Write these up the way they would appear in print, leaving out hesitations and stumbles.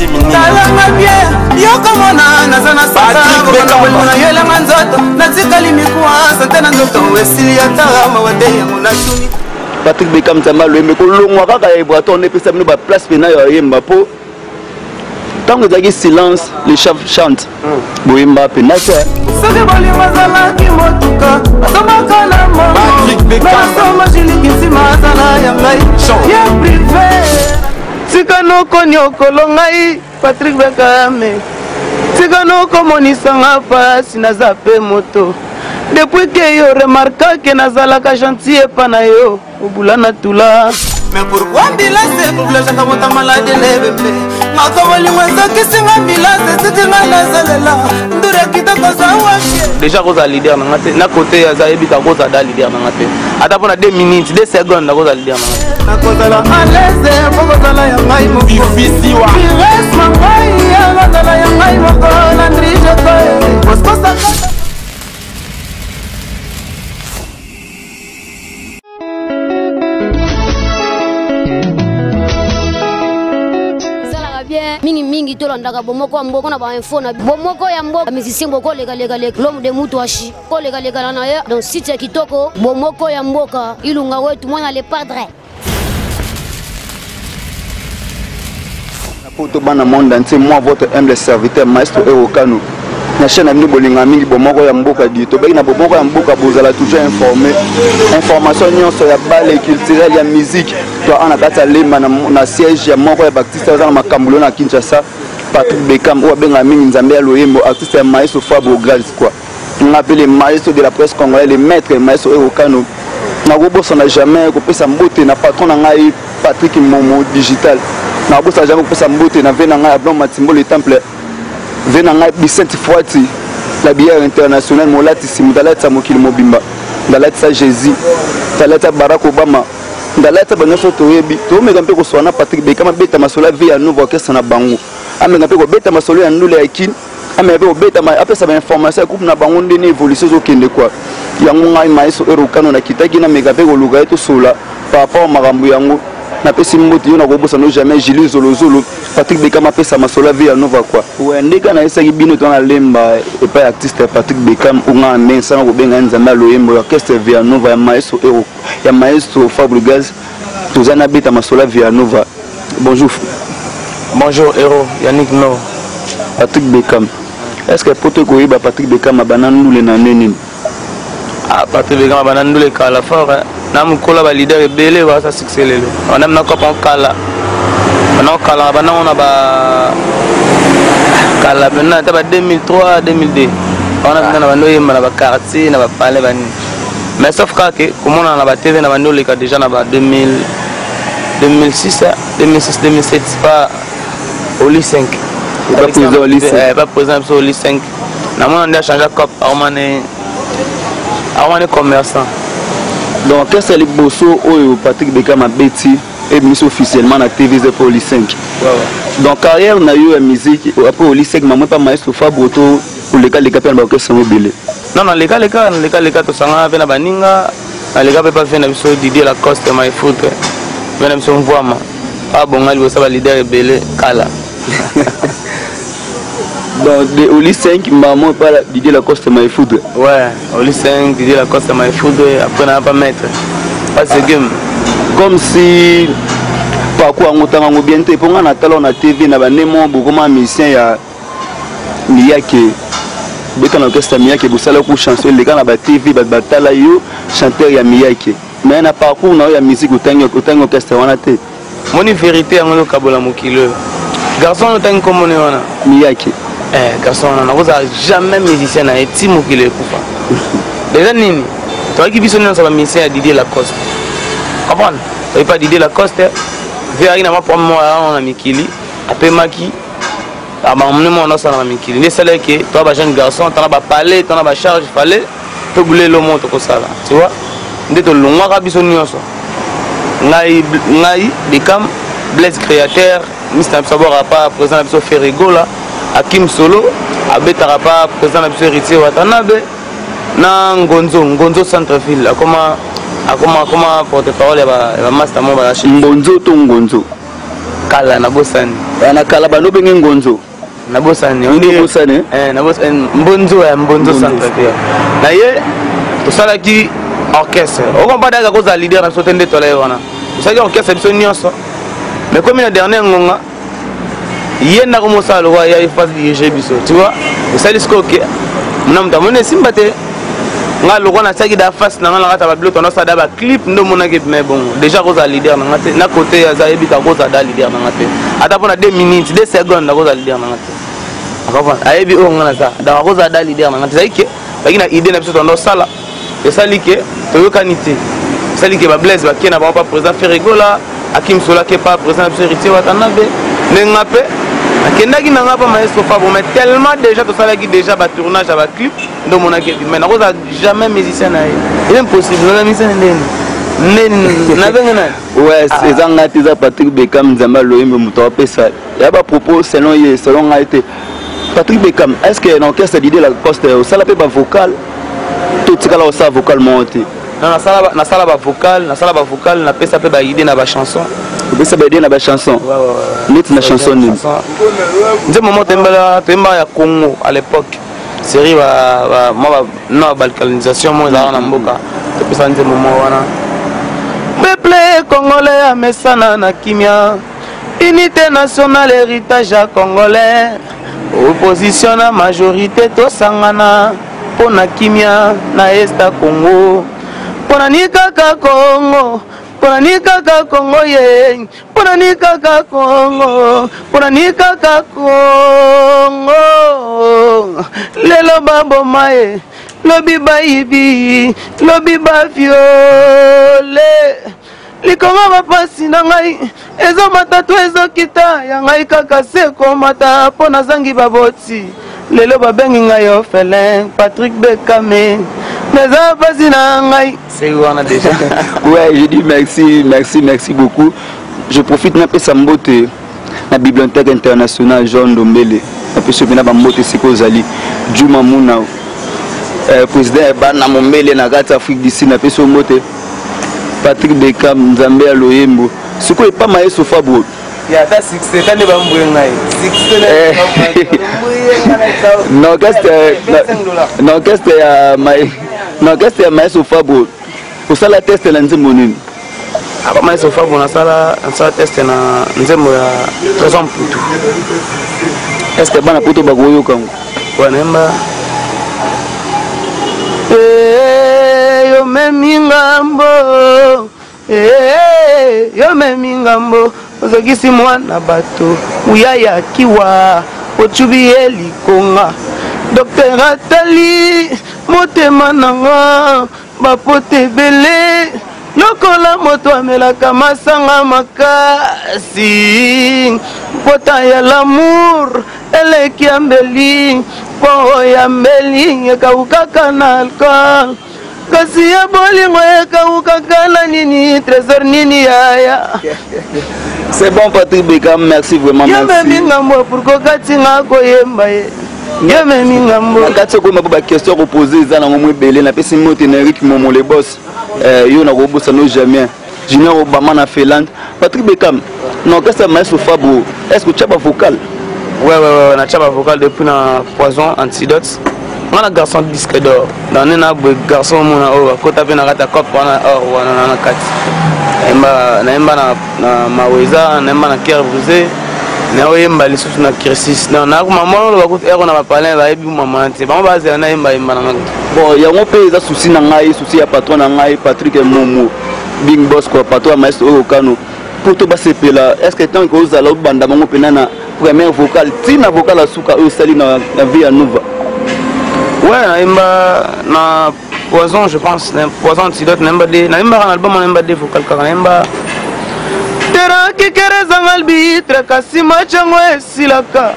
talanga bien yoko mona nazana sasa na yela manzoto nazikali mikuanza tena ndoto wesili atara mawade yangu na chuni Patrick Bekam Zamba Loembe ko longwa kaka ya Ibraton ne pesa mino ba place pena ya yemba po tant que il y a silence les chefs chantent boyemba pena ça soki boli mazala ki motuka atomaka na mama Patrick Bekam soma jiliki sima azala ya ngai ya privé sikano konyokolo ngai Patrick Bekam sikano komonisa nga pasi naza pe moto depuis que yo remarque que nazalaka gentil pana yo obulana tula mais pourquoi bila se bula jaka mota malade lebebe makawali mwanzo kisinga bila se sitinga nazalela ndura kitoko zawache déjà koza leader na ngate na côté ya zaebi ka koza da leader na ngate ata pona 2 minutes 2 secondes na koza leader na ngate na koza la à l'aise koza la ya ngai mo bifisi wa reste mangai ya la ya ngai mo na ndrije ko kosa mingi to landaka bomoko ya mboka na ba info na bomoko ya mboka musicien boko lega l'homme de Mutuashi ko lega na ya donc site kitoko bomoko ya mboka ilunga wetu mwana le padre na poto bana monde entier moi votre humble serviteur maestro Erokano na chaîne amini bolinga mingi bomoko ya mboka di to beki na bomoko ya mboka bozala toujours informé information nyonso ya bale culturelle ya musique to ana kata lemba na siège ya moko ya Baptiste za na makambulo na Kinshasa Patrick Bekam ou benga mingi nzambe ya loyembo artiste ya maestro Fabio Graz quoi on appelle le maestro de la presse congolaise le maître maestro Erokano na roboso na jamais ko pesa mbote na patron na ngai Patrick Momo digital na roboso jamais ko pesa mbote na vena ngai Ablon Matimbo le temple Venanga Vicente Fouati, la bière internationale, Molati Simudalata Mokil Mobimba, Dalata Jésus, Dalata Barack Obama, Dalata Banosho Toyebi, Tomegampe Koswana Patrick Bekam, Beta Masola via nouveau orchestre na Bango, Amengape Beta Masolo ya Nule Akin, Amengape Beta après ça information groupe na Bango ndene évolution zo kende quoi. Yango ngai maestro Erokano na kitaki na Megape ko luga eto sola par rapport makambo yango. Na pesi mbote yo na kobosa no jamais Julie Zolozolo Patrick Bekam apesa masola via nova quoi ouais ndeka na esaki bino to na lemba et pas artiste Patrick Bekam unga mensa na kobenga nzamba loyembo orchestre via nova ya maestro Ero ya maestro Fabregas tozana beta masola via nova bonjour Ero Yannick No Patrick Bekam est-ce que poto ko yeba Patrick Bekam banandule na neni ah Patrick Bekam banandule kala fort nam kola ba leader ebele ba sa succès lelo on aime na ko pon kala bana on a ba kala bana ta ba 2003 2002 on a na bando yema na ba quartier na ba palais bani mais sauf que comme on a ba TV na bando le ka déjà na ba 2006 2007 pas au lit 5 pas présent au lit 5 pas présent au lit 5 na on a changé cop on est commerçant. Donc, qu'est-ce que les bossos ou Patrick Bekam a bêti et mis officiellement à TV pour les 5. Donc, carrière n'a eu la musique après au lycée, mais pas maestro Fabroto pour les cas les capels d'orchestre mobile. Non, les cas tout ça, on a baninga, les gars peuvent faire une émission Didier Lacoste, my foot, une émission voix. Ah bon, on va leader et belé, Kala. Donc, au lycée 5, maman pas Didier Lacoste, my foot. Ouais, au lycée 5, Didier Lacoste, my foot, après on n'a pas mettre. Pas ce game. Comme si par quoi on t'a bien été pour un talon à TV, n'a pas némo beaucoup de musiciens ya Miyake. Bekan orchestre Miyake, vous savez que chanson les gars na ba TV, ba batala yo chanteur ya Miyake. Mais na parcours na ya musique au tango orchestre wana te. Mon vérité en le kabola mokilo. Garçon le tango comme on est wana Miyake. Garçon on n'a jamais musicien na eti mokilo kufa. Déjà nini? Toi qui bisonne dans sa musicien Didier Lacoste. Comprendre? Tu pas Didier Lacoste. Véry n'a pas pour moi on a Mikili. Après Maki. Ah bah on a ça dans Mikili. Les salaires que toi bah jeune garçon, t'en as pas parlé, t'en as pas charge, fallait te bouler le monde comme ça là. Tu vois? Dès que l'on a bisonné ça. Ngai Bekam Blaise créateur, Mr. Savoir pas présent à Ferrigo là, Hakim Solo, Abetara pas présent à Héritier Watanabe, na Ngonzo Centreville, comment porte-parole ya master mo ba Ngonzo to Ngonzo. Kala na bosani. na kalaba no bengi ngonzo na bosani bosani na bosani mbonzo centre na ye to sala ki orchestre on comprend daga ko za leader na sote ndeto la wana ça dit orchestre biso nyonso mais comme la dernière ngonga yenda ko mosala wa ya phase diriger biso tu vois ça dit ko ke mnam ta mone simbate nga loko na saki da face na nga ngata ba bilo tono sa da ba clip ndo mona ke mais bon déjà ko za leader na ngate na côté ya za ebita ko za da leader na ngate ata pona 2 minutes 2 secondes na ko za leader na ngate akava ayebi o ngana sa da ko za da leader na ngate zaike bakina idée na biso tono sala et ça like to yokanité ça like ba blaise ba kena ba pas président Ferregola Akim Sola ke pas président biso héritier watanabe nengape akendaki na ngapa maestro Fabo mais tellement déjà to sala ki déjà ba tournage ba clip ndo mona ke mais na ko za jamais musicien na il est impossible na musicien ndeni na bengena ouais c'est ngati za Patrick Bekam Nzamba Loyembe muto apesa ya ba propos selon ye selon ngate Patrick Bekam est-ce que l'orchestre d'idée la coste ça la peut ba vocal tout ce là ça vocal monté na sala ba vocal na pesa pe ba idée na ba chanson pesa ba idée na ba chanson net na chanson ni nze moment temba ya Congo à l'époque série ba moi na balkanisation moi za na mboka pesa nze moment wana peuple congolais a mesana na kimia unité nationale héritage à congolais opposition na majorité to sangana pona kimia na esta Congo pona ni kaka Congo pona ni kaka Congo ye pona ni kaka Congo pona ni kaka Congo lelo babo mae lobi baibi lobi ba viole likonga bapasi na ngai ezo matatu ezo kita ya ngai kaka seko mata pona zangi baboti lelo babengi ngai orphelin Patrick Bekame mais apasi na ngai c'est wana déjà ouais je dis merci beaucoup je profite na pesa mbote na bibliothèque internationale Jean Ndombele na pesa bina ba mbote siko zali Juma Muna président bana mombele na kati Afrique du Sud na pesa mbote Patrick Bekam Nzambe Loyembo siko e pas maestro Fabo ya ta 6 tane ba mbuye ngai 6 non qu'est-ce ya maestro Fabo pour ça la test na nzembo nini aba maestro Fabo na sala test na nzembo ya Trésor Mputu est-ce que bana poto ba koyo kango wanemba yo memingambo yo memingambo ozokisi mwana bato uyaya kiwa ochubi elikonga Docteur Atali motema nanga bapote bele lokola moto amelaka masanga makasi pota ya l'amour eleki ya mbeli po ya mbeli ekawukaka na alcool kasi ya bolingo ekawukaka na nini trésor nini yaya c'est bon Patrick Bekam merci vraiment merci yamemingambo pourko katinga koyemba ye yamemingambo kati okoma ba question reposer za na ngomwe belé na pesi mote na Eric Momo le boss yo na kobosa no jamais Junior Obama na Finlande Patrick Bekam non qu'est-ce que maestro Fabo est-ce que tu as pas vocal ouais na chaba vocal depuis na Poison Antidote on a garçon disque d'or dans na garçon mona o kota pe na kata cop wana or wana na kati naimba na maweza naimba na cœur brisé na oyemba lisusu na crisis na maman lo bakuti ero na bapalin ba yebi maman te ba baza na yemba na ngaka bon yango pe eza souci na ngai souci ya patron na ngai Patrick Momo Big Boss quoi patron maestro Okano pour to basepela est-ce que tant que vous allez banda bango penana première vocale tina vocale asuka o sali na Via Nova ouais naimba na Poison je pense Poison Antidote naimba un album naimba de vocal car naimba tera kikereza ngalbitre kasima chango esilaka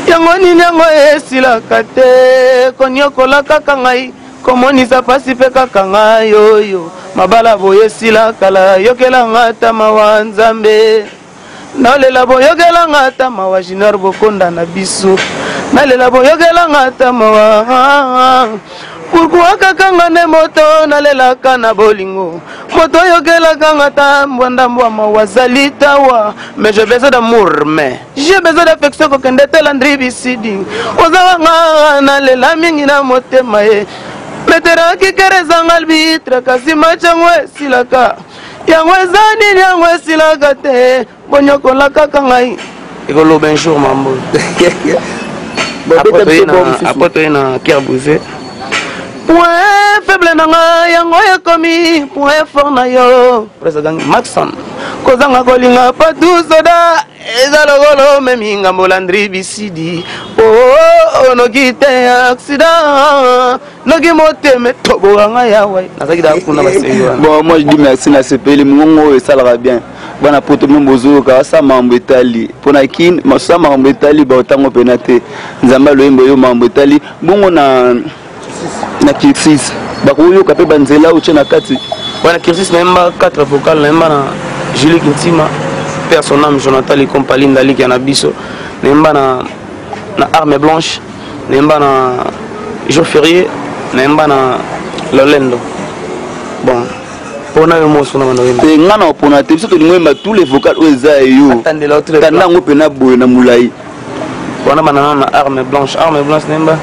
yango nini yango esilaka te konyokola kaka ngai komonisa pasi pe kaka ngai oyo mabala boye esilaka la yokela ngata mawa Nzambe nalela boyokela ngata mawa Junior Bokonda na biso nalela boyokela ngata mawa pourquoi kakanga ne moto nalelaka na bolingo moto yokelaka nga ta mbwandambwa mawazali tawa mais j'ai besoin d'amour mais j'ai besoin d'affection kokende telandri bisidi ozawanga nalela mingi na motema ye meteraki kerezanga albitre kasi machango esilaka yango eza nini yango esilaka te bonyokola kaka ngai ekoloba un jour mambo après toye na Cœur Brisé point faible na nga yango ekomi point fort na yo président Maxon kozanga kolinga patu soda eza lokolo memi ngambo landri bisidi noki te accident noki moteme tobokanga yawe nazaki da kuna basengi wana. Bon, moi je dis merci na sepeli mungongo esalaka bien bana poto même bozoka sa mambo etali pona kin masa mambo etali ba otango pena te nzamba loyembo yo mambo etali bongo na Kirsis bakoyoka pe banzela uche na kati wana Kirsis naemba 4 vocal naemba na Julie Kintima personnage Jonathan li compaline dali ki na biso naemba na Arme Blanche naemba na Jour Férié naemba na Lolendo bon pona yo moso na mando te ngana pona te biso to ngwemba tous les vocaux oza yo tanda ngo pena boye na mulai wana banana na Arme Blanche naemba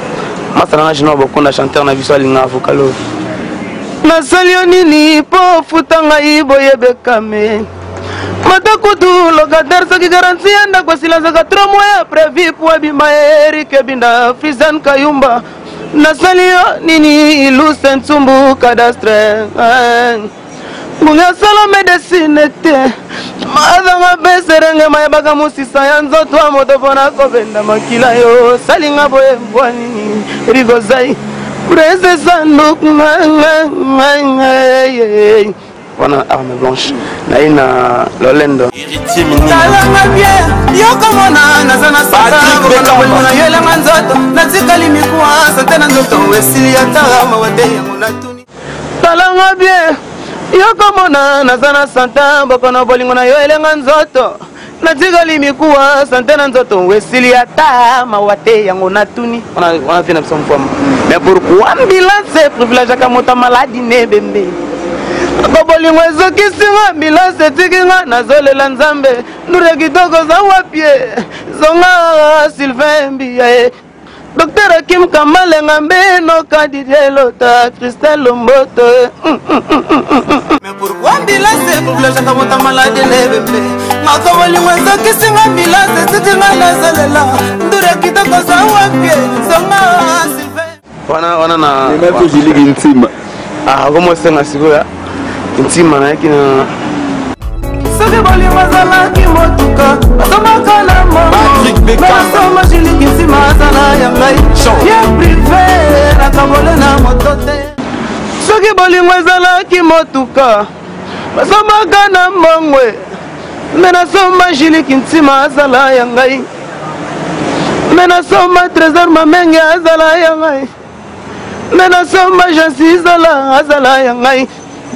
masana jino bokonda chanteur na biso alinga vocalo nasali yo nini po futanga iboyebekame matakutu locataire soki garanti enda kwasilanzaka 3 mois après vie po abima Eric Binda Frisan Kayumba nasali yo nini iluse ntsumbu cadastre bunga sala medecine te mazanga beserenge mayebaka musisa ya nzoto wa moto mpona kobenda makila yo salinga boye mbwani rigozai prese sanduku wana Arme Blanche naye na Lolendo talanga bien yokomona naza na sakabolingo yoelanga nzoto natikali mikuasa te na nzoto esili yata mawate yango natuni talanga bien yokomona naza na santa bokono bolingo na yo elenga nzoto natikali mikuwa sante na nzoto esili ata mawate yango natuni wana te na biso mfwama mais pourquoi ambulance privilège aka moto maladi nebembe bolingo ezokisinga ambulance etikinga nazolela nzambe ndure kitoko za wapie zonga Sylvain Mbiaye Docteur Kim Kamalenga mbeno Kadidjelota Christelle Lomboto. Mais pourquoi ambulance privilège aka moto maladi nebembe makobolingo ezokisinga ambulance etikinga nazolela ndure kitoko za wapie zonga Sylvain wana na même Julie Kintima comment senga sikoya Kintima na kina soki bolingo azalaki motuka azomaka na mama Julie Kintima azala ya ngai ye privé nakabole na moto te soki bolingo ezalaki motuka azomaka na mbongwe me nasomba Julie Kintima azala ya ngai me nasomba Trésor Mamenge azala ya ngai me nasomba Jansi Zola azala ya ngai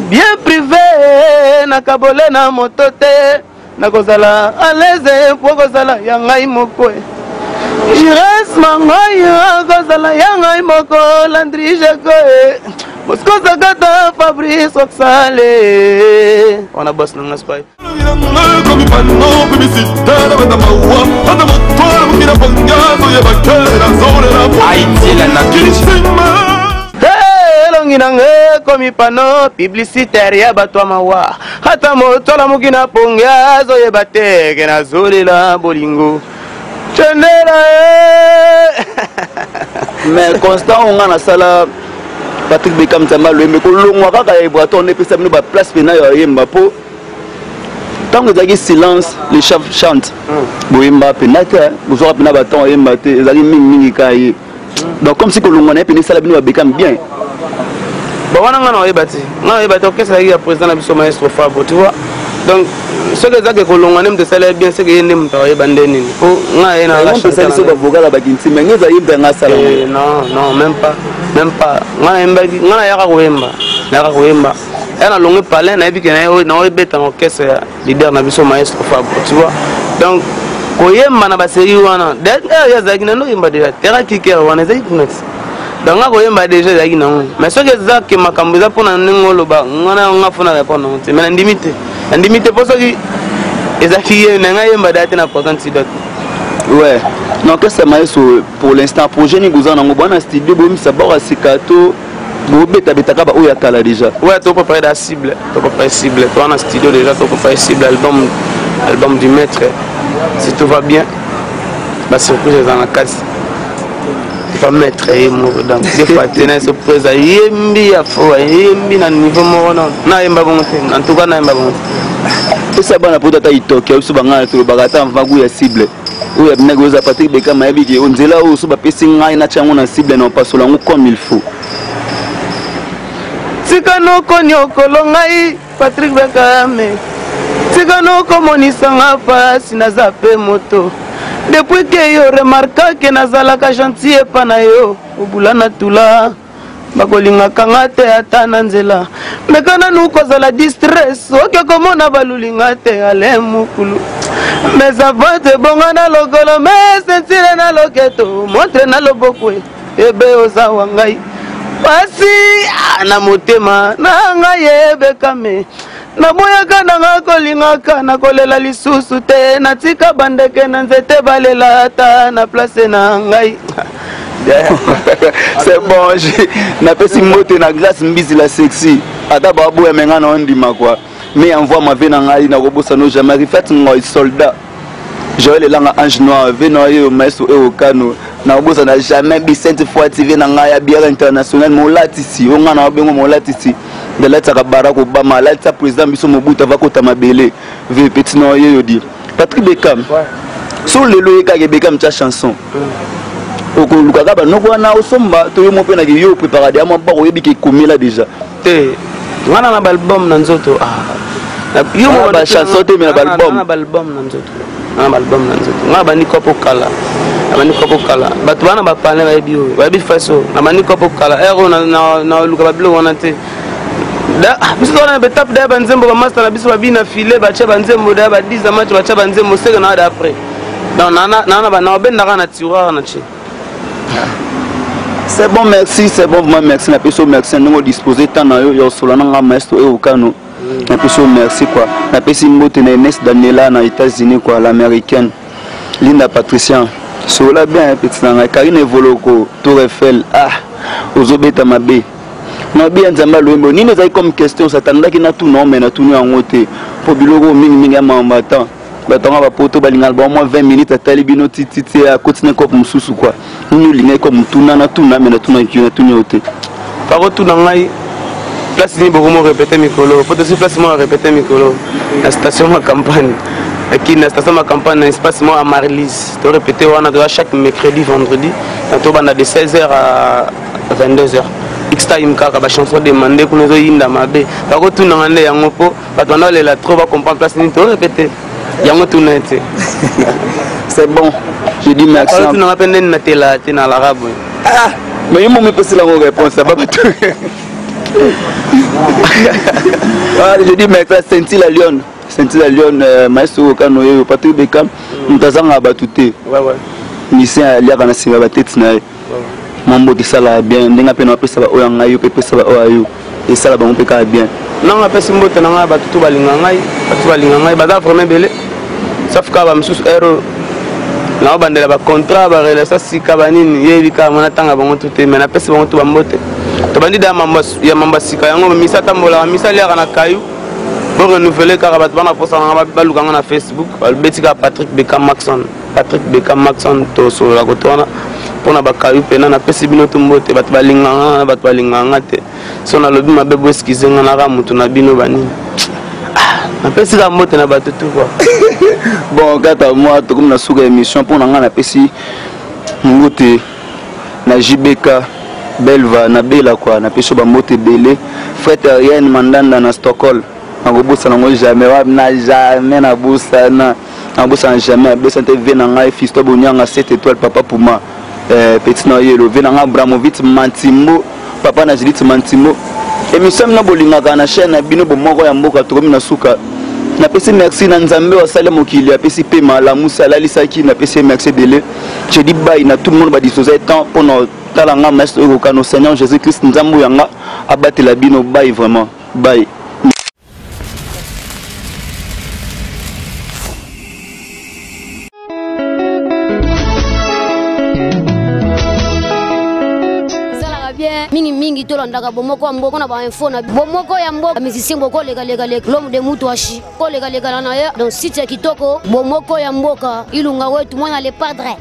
bien privé nakabole na moto te nakozala alaise po kozala ya ngai moko Jires mangai akozala ya ngai moko Landry Jacoe Bosco Zakata Fabrice Oxale wana boss nanga spy elongi nange komi pano publicitaire ya bato ya mawa ata moto alamuki na ponge azoyeba teke nazolela bolingo chendela mais constant onga nasala Patrick Bekam Nzamba loyembe kolongwa kaka ya ebrato on epesa bino baplace pena ya yemba po ntango ezalaki silence les chefs chantent boyemba pena te bozwaka pena baton yemba te ezalaki mingimingi ka ye donc comme si kolongwa na ye pena esala bino babekam bien wana nga na oyeba te okesaki ya président na biso maestro Fabo tu vois donc soki ezaki kolongwa nde moto esala bien soki ye nde moto akoyeba nde nini po nga ye naesalisi bavokala bakintima ngeza yemba nga asala non même pas nga nayaka koyemba ya nalongwe palin nayebi ke naoyebeta na orchestre ya leader na biso maestro Fabo tu vois donc koyemba na baseri wana yazalaki nando oyemba deja terra kiker wana ezalaki kuna ti donc nga koyemba déjà ezalaki nango mais soki ezake makambo eza mpona ndenge oloba nga fona répondre nango te mais nandimi te mpo soki ezalaki ye na ngai yemba daa te na pourtant sidote. Ouais, donc ça m'a pour l'instant projet ni gouza nango bana studio bo misa ba sika to bo beta ka ba oya kala déjà. Ouais, to préparer la cible, to on a studio déjà, to préparer cible album du maître. Si tout va bien, bah surprise dans la casse. Il va mettre mon dans des fois tenir surprise yembi ya fo yembi na niveau mo na yemba bon en tout cas na yemba bon. Et ça bana pour tata itoke so banga to bagata mvangu ya cible. Ou ya binagoza Patrick Bekam mayebi ki onzela o so ba pesi ngai na chango na cible na paso langu comme il faut. Sikano konyo kolongai Patrick Bekam. Sikano komonisa nga pasi na zape moto. Depuis que yo remarque que nazalaka gentil epa na yo obula na tula bakolinga kanga te ata na nzela mekana nukozala distress oke komona balulinga te ale mukulu mes avant te bonga na lokolo me sentire na loketo montre na loboko ebe oza wa ngai pasi na motema na ngai ebekame naboyaka nanga kolingaka nakolela lisusu te natika bandeke na nzete balela ata na place na ngai. C'est bon, n'a pas si moté na glace mbisi la sexy. Ata babu emenga na ondima quoi. Mais envoie ma vie na ngai na robosa no jamais fait ngoy soldat. Joël est là en ange noir, venoyer au maestro et au cano. Na robosa na jamais bi 7 fois TV na ngai ya bière international molatisi. On na bengo molatisi. De là ça Barack Obama, là ça président biso Mobutu va kota mabele. Ve petit noyer yo dire. Patrick Bekam. Sur le loyer ka Bekam ta chanson. Oko lukaka ba noko na osomba to yo mo pe na yo préparer des mo ba ko yebi ke komela déjà te ngana na album na nzoto yo mo ba chanson te me na album na album na nzoto ngaba ni kopo kala batu bana ba pane ba yebi o ba yebi faso na mani kopo kala ero na luka ba bilo wana te da biso na betap da ba nzembo ba master na biso ba bina filer ba cha ba nzembo da ba 10 match ba cha ba nzembo seka na da après donc nana ba na ben na tiroir na chi. C'est bon, merci, c'est bon, vraiment merci. La personne merci, nous disposer tant na yo solo na maestro e okano. La personne merci quoi. La personne mote na Ernest Daniela na États-Unis quoi, l'américaine. Linda Patricia. Sola bien petit na Karine Voloko, Tour Eiffel. Ozobeta mabe. Na bien nzamba loembo. Ni nezai comme question satanda ki na tout non mais na tout no ngote. Po biloko mingi mambata. Batonga ba poto balinga ba moins 20 minutes atali bino titi à continuer comme mususu quoi. Nous linga comme tuna na tuna mais na tuna ki na tuna ote. Par contre na ngai place ni beaucoup répéter mikolo. Faut aussi place moi répéter mikolo. La station ma campagne. Aquí na station ma campagne na espace moi à Marlis. To répéter wana de chaque mercredi vendredi. Tanto bana de 16h à 22h. X-time kaka ba chanson demandé ko nozo yinda mabe. Par contre na ngande yango po batwana lela trop ba comprendre place ni to répéter. C'est bon, je dis merci. Tu n'as pas de na l'arabe. Mais il m'a posé la réponse, ça va pas tout. Je dis merci, Senti la Lyon, maestro Kanoye, Patrick Bekam, nous t'avons abattu. Ouais. Mission à lire à la Singapore, Mambo qui ça là bien, n'enga pas non plus ça va au yangayo, peut ça va au ayo, et ça là bon peut bien. Non, on a pas si mot n'enga abattu tout balingangai, bada vraiment belé. Sauf que ba msusu ero na bandela ba contrat ba relation sika banini yebi ka mona tanga bango tout mais na pesi bango tout ba mbote to bandi da mamba sika yango misa tambola misa lia kana kayu bo renouveler ka ba bana posa ba luka na Facebook albetika Patrick Bekam Maxon to so la kotona pona ba kayu pena na pesi bino to mbote bat balinganga te so na lobi mabe bo eskize ngana ra mutu na bino banini apesi la moto na bato tout quoi. Bon gata moi to comme na suka émission pour na ngana pesi ngote na JBK Belva na bela quoi na peso ba moto belé frère rien mandanda na Stockholm na bossa na ngo jamais na bossa na jamais bossa te vena ngai fisto bonyanga 7 étoiles papa pour moi petit na yelo vena nga Bramovic Mantimo papa na Judith Mantimo émission na bolinga na chaîne na bino bomoko ya mboka to comme na suka napesi merci na nzambe osala mokili apesi pe malamu salalisaki napesi merci délai je dis bye na tout le monde ba disposer temps pour nos talanga maître au Seigneur Jésus-Christ nzambu yanga abatela bino bye vraiment bye. mingi tolanda bomoko mboko na ba info na bomoko ya mboka musicien boko lega l'homme de Mutuashi ko lega na ya donc site ya kitoko bomoko ya mboka ilunga wetu mwana le padre